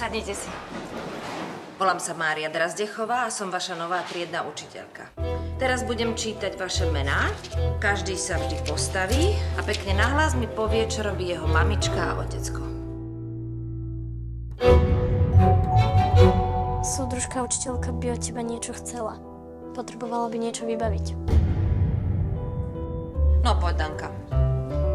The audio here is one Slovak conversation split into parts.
Sadnite si. Volám sa Mária Drazdechová a som vaša nová triedna učiteľka. Teraz budem čítať vaše mená. Každý sa vždy postaví a pekne nahlas mi povie, čo robí jeho mamička a otecko. Súdružka učiteľka by od teba niečo chcela. Potrebovala by niečo vybaviť. No poď, Danka.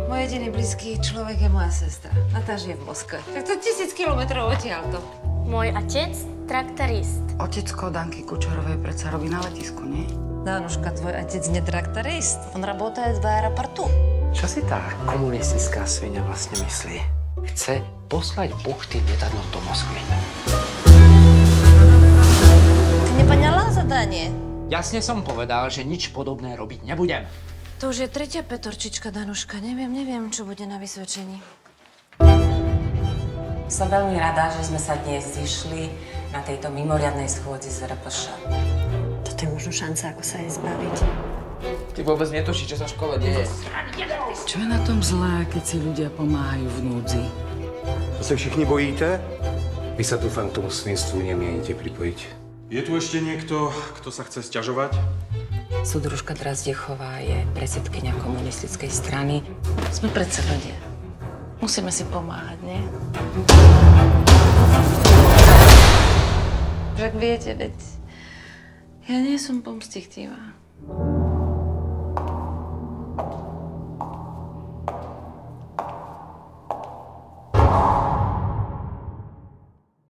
Môj jediný blízky človek je moja sestra. Natáž je v Moskve. Tak to 1000 kilometrov odtiaľto. Môj otec, traktorist. Otecko Danky Kučerovej predsa robí na letisku, nie? Danuška, tvoj otec nie traktorist. On работает v aeroportu. Čo si tá komunistická svinia vlastne myslí? Chce poslať buchty netadno do Moskvy. Ty nepoňala zadanie? Jasne som povedal, že nič podobné robiť nebudem. To už je tretia petorčička, Danuška. Neviem, čo bude na vysvedčení. Som veľmi rada, že sme sa dnes zišli na tejto mimoriadnej schôdzi z RPŠ. Toto je možno šanca, ako sa jej zbaviť. Ty vôbec netuší, čo sa v škole deje. Čo je na tom zlé, keď si ľudia pomáhajú v núdzi? To sa všichni bojíte? Vy sa dúfam k tomu svinstvu nemienite pripojiť. Je tu ešte niekto, kto sa chce sťažovať? Súdružka Drazdechová je predsedkyňa komunistickej strany. Sme predsa ľudia. Musíme si pomáhať, nie? Však viete, veď ja nie som pomstichtivá.